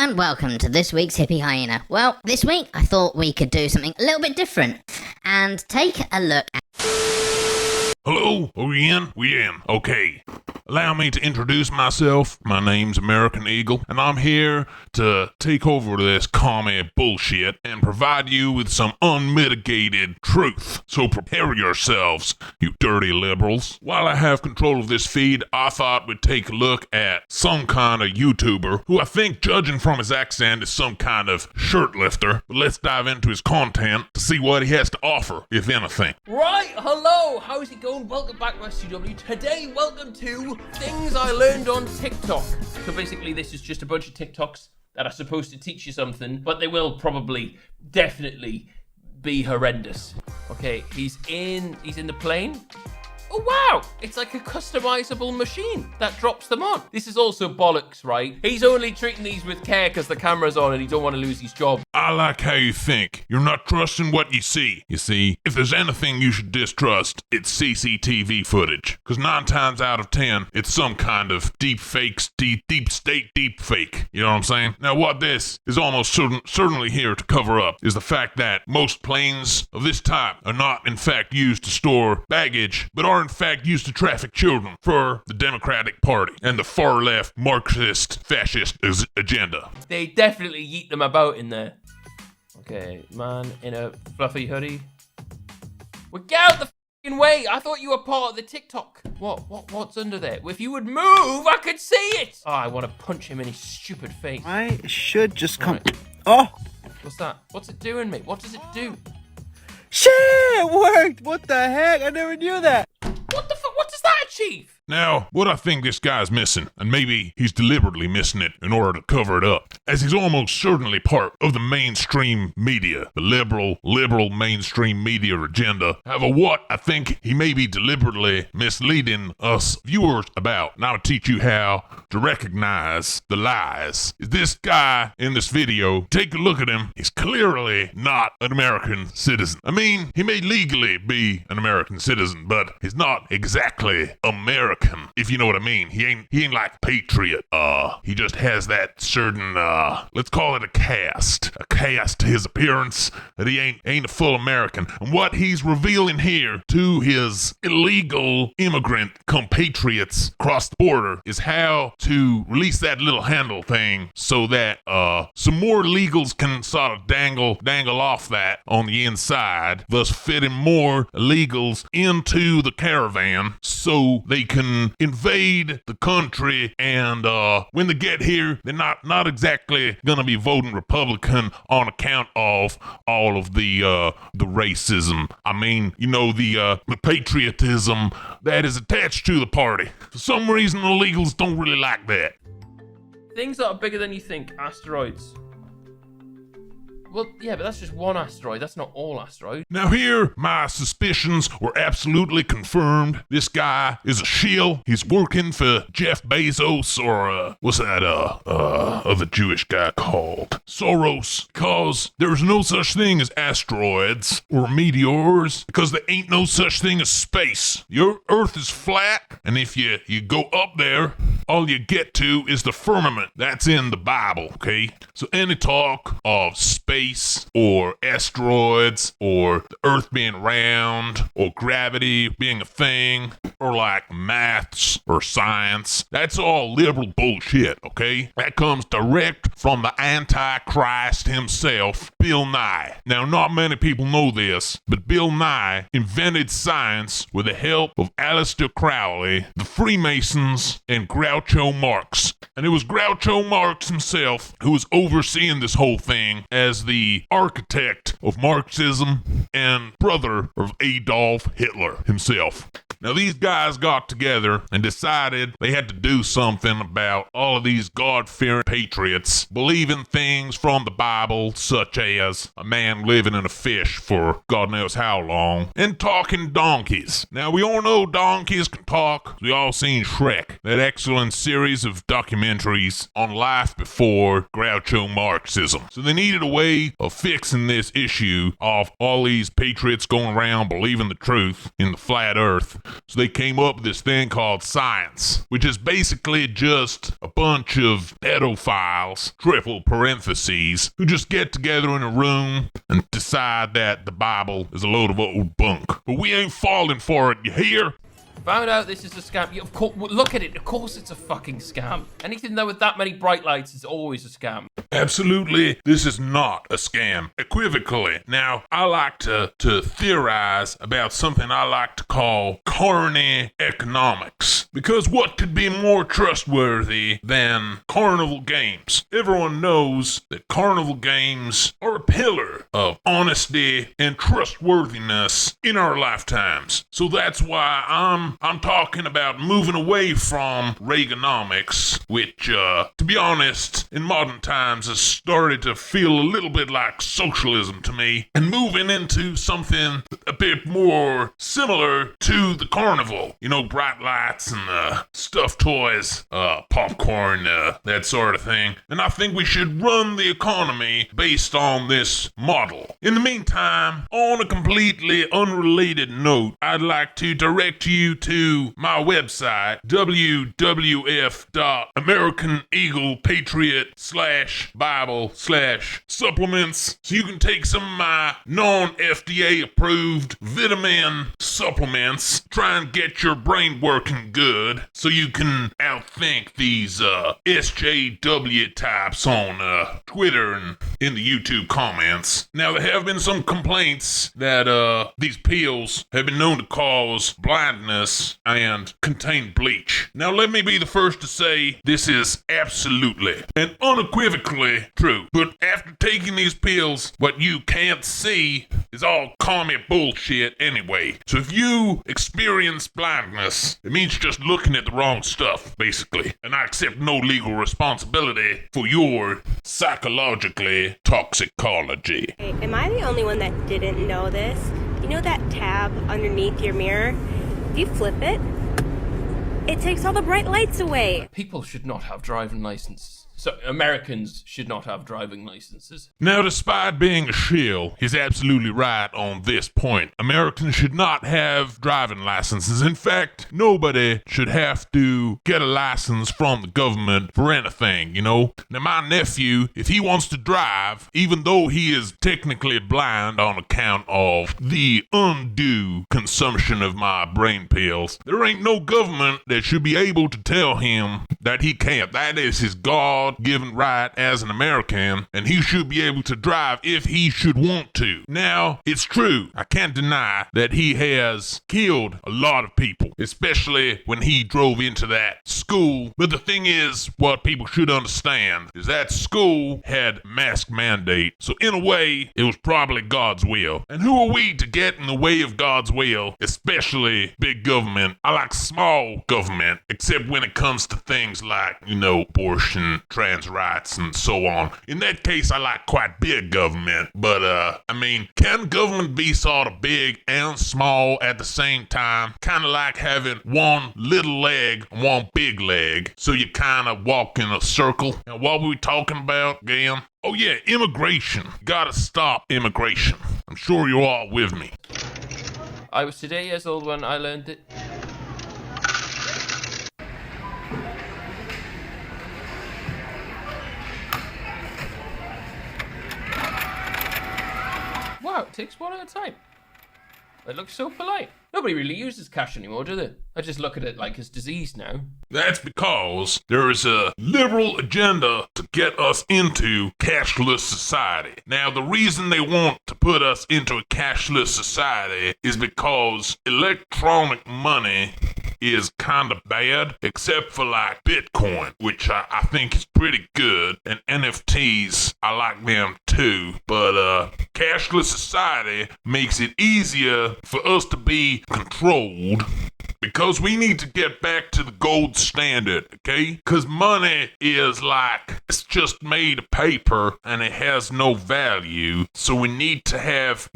and welcome to this week's Hippie Hyena. Well, this week I thought we could do something a little bit different and take a look at... Hello? Are we in? We in. Okay. Allow me to introduce myself. My name's American Eagle, and I'm here to take over this commie bullshit and provide you with some unmitigated truth. So prepare yourselves, you dirty liberals. While I have control of this feed, I thought we'd take a look at some kind of YouTuber who I think, judging from his accent, is some kind of shirt lifter. But let's dive into his content to see what he has to offer, if anything. Right, hello, how's it going? Welcome back to SCW. Today, welcome to Things I Learned on TikTok. So basically, this is just a bunch of TikToks that are supposed to teach you something, but they will probably, definitely be horrendous. Okay, he's in the plane. Oh wow, it's like a customizable machine that drops them on. This is also bollocks, right? He's only treating these with care because the camera's on and he don't want to lose his job. I like how you think. You're not trusting what you see. You see, if there's anything you should distrust, it's CCTV footage. Because 9 times out of 10, it's some kind of deep fakes, deep state deep fake. You know what I'm saying? Now, what this is almost certainly here to cover up is the fact that most planes of this type are not, in fact, used to store baggage, but are, in fact, used to traffic children for the Democratic Party and the far-left Marxist fascist agenda. They definitely yeet them about in there. Okay, man in a fluffy hoodie. Well, get out the f***ing way! I thought you were part of the TikTok. What's under there? If you would move, I could see it! Oh, I want to punch him in his stupid face. I should just come... Right. Oh! What's that? What's it doing, mate? What does it do? Shit! It worked! What the heck? I never knew that! What the fuck? What does that achieve? Now, what I think this guy's missing, and maybe he's deliberately missing it in order to cover it up, as he's almost certainly part of the mainstream media, the liberal mainstream media agenda. However, what I think he may be deliberately misleading us viewers about, and I'll teach you how to recognize the lies, is this guy in this video. Take a look at him. He's clearly not an American citizen. I mean, he may legally be an American citizen, but he's not exactly American, if you know what I mean. He ain't like patriot. He just has that certain, let's call it a cast to his appearance that he ain't a full American. And what he's revealing here to his illegal immigrant compatriots across the border is how to release that little handle thing so that, some more illegals can sort of dangle off that on the inside, thus fitting more illegals into the caravan so they can invade the country, and when they get here, they're not exactly gonna be voting Republican on account of all of the racism. I mean, you know, the patriotism that is attached to the party. For some reason, illegals don't really like that. Things that are bigger than you think. Asteroids. Well, yeah, but that's just one asteroid. That's not all asteroids. Now here, my suspicions were absolutely confirmed. This guy is a shill. He's working for Jeff Bezos, or, what's that, other Jewish guy called? Soros. Because there's no such thing as asteroids or meteors, because there ain't no such thing as space. Your Earth is flat, and if you go up there, all you get to is the firmament. That's in the Bible, okay? So any talk of space or asteroids or the Earth being round or gravity being a thing or like maths or science, that's all liberal bullshit, okay? That comes direct from the Antichrist himself, Bill Nye. Now, not many people know this, but Bill Nye invented science with the help of Aleister Crowley, the Freemasons, and Groucho Marx. And it was Groucho Marx himself who was overseeing this whole thing as the architect of Marxism and brother of Adolf Hitler himself. Now, these guys got together and decided they had to do something about all of these God-fearing patriots believing things from the Bible, such as a man living in a fish for God knows how long, and talking donkeys. Now, we all know donkeys can talk. We all seen Shrek, that excellent series of documentaries on life before Groucho Marxism. So they needed a way of fixing this issue of all these patriots going around believing the truth in the flat earth. So they came up with this thing called science, which is basically just a bunch of pedophiles, triple parentheses, who just get together in a room and decide that the Bible is a load of old bunk. But we ain't falling for it, you hear? Found out this is a scam. Yeah, of course, look at it. Of course it's a fucking scam. Anything though with that many bright lights is always a scam. Absolutely, this is not a scam. Equivocally. Now, I like to theorize about something I like to call carny economics. Because what could be more trustworthy than carnival games? Everyone knows that carnival games are a pillar of honesty and trustworthiness in our lifetimes. So that's why I'm talking about moving away from Reaganomics, which, to be honest, in modern times has started to feel a little bit like socialism to me, and moving into something a bit more similar to the carnival. You know, bright lights and stuffed toys, popcorn, that sort of thing. And I think we should run the economy based on this model. In the meantime, on a completely unrelated note, I'd like to direct you to my website, www.AmericanEaglePatriot/Bible/supplements, so you can take some of my non-FDA approved vitamin supplements, try and get your brain working good, so you can outthink these SJW types on Twitter and in the YouTube comments. Now, there have been some complaints that these pills have been known to cause blindness and contain bleach. Now, let me be the first to say this is absolutely and unequivocally true. But after taking these pills, what you can't see is all commie bullshit anyway. So if you experience blindness, it means just looking at the wrong stuff, basically. And I accept no legal responsibility for your psychologically toxicology. Hey, am I the only one that didn't know this? You know that tab underneath your mirror? If you flip it, it takes all the bright lights away. People should not have driving licenses. So Americans should not have driving licenses. Now, despite being a shill, he's absolutely right on this point. Americans should not have driving licenses. In fact, nobody should have to get a license from the government for anything, you know? Now, my nephew, if he wants to drive, even though he is technically blind on account of the undue consumption of my brain pills, there ain't no government that should be able to tell him that he can't. That is his God-given right as an American, and he should be able to drive if he should want to. Now, it's true, I can't deny that he has killed a lot of people, especially when he drove into that school. But the thing is, what people should understand is that school had mask mandate, so in a way, it was probably God's will. And who are we to get in the way of God's will, especially big government? I like small government, except when it comes to things like, you know, abortion, trans rights, and so on. In that case, I like quite big government, but I mean, can government be sort of big and small at the same time? Kind of like having one little leg and one big leg, so you kind of walk in a circle. And what were we talking about again? Oh yeah, immigration. Gotta stop immigration. I'm sure you're all with me. I was today years old when I learned it. Wow, it takes one at a time. It looks so polite. Nobody really uses cash anymore, do they? I just look at it like it's disease now. That's because there is a liberal agenda to get us into cashless society. Now, the reason they want to put us into a cashless society is because electronic money is kind of bad, except for like Bitcoin, which I think is pretty good, and NFTs, I like them too, but cashless society makes it easier for us to be controlled, Because we need to get back to the gold standard, okay? Because money is like, it's just made of paper and it has no value. So we need to have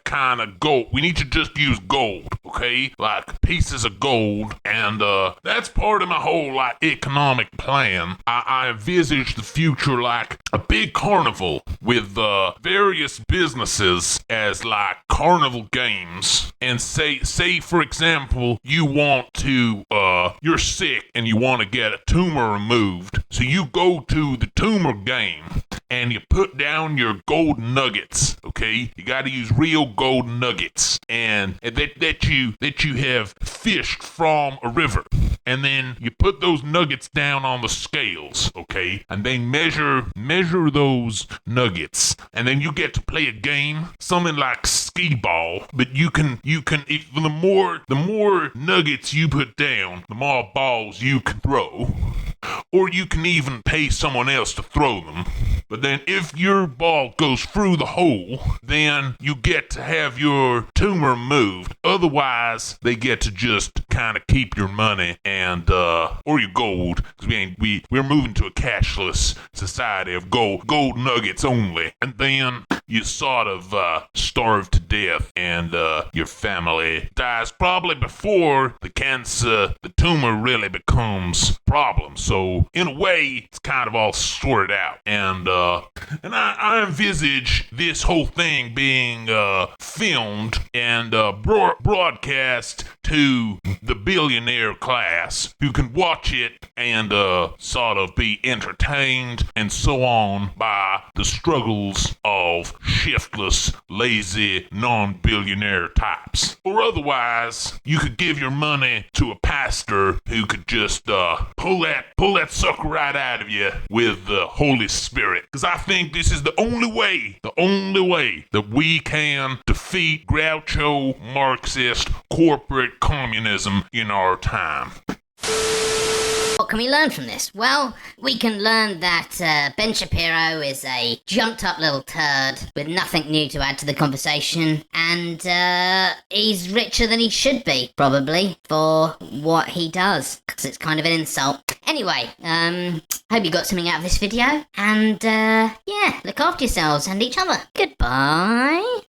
kind of gold. We need to just use gold, okay? Like pieces of gold. And that's part of my whole like economic plan. I envisage the future like a big carnival with various businesses as like carnival games. And say for example, you want to, you're sick and you want to get a tumor removed. So you go to the tumor game and you put down your gold nuggets, okay? You got to use real gold nuggets and that you have fished from a river. And then you put those nuggets down on the scales, okay? And then measure those nuggets. And then you get to play a game, something like skee ball. But you can the more nuggets you put down, the more balls you can throw. Or you can even pay someone else to throw them. But then if your ball goes through the hole, then you get to have your tumor moved. Otherwise, they get to just kind of keep your money and or your gold, because we're moving to a cashless society of gold nuggets only. And then you sort of starve to death, and your family dies probably before the tumor really becomes a problem. So in a way, it's kind of all sorted out. And I envisage this whole thing being filmed and broadcast to the billionaire class who can watch it and sort of be entertained and so on by the struggles of shiftless, lazy, non-billionaire types. Or otherwise, you could give your money to a pastor who could just pull that sucker right out of you with the Holy Spirit. Because I think this is the only way that we can defeat Groucho Marxist corporate communism in our time. What can we learn from this? Well, we can learn that Ben Shapiro is a jumped-up little turd with nothing new to add to the conversation, and he's richer than he should be, probably, for what he does, because it's kind of an insult. Anyway, hope you got something out of this video, and yeah, look after yourselves and each other. Goodbye.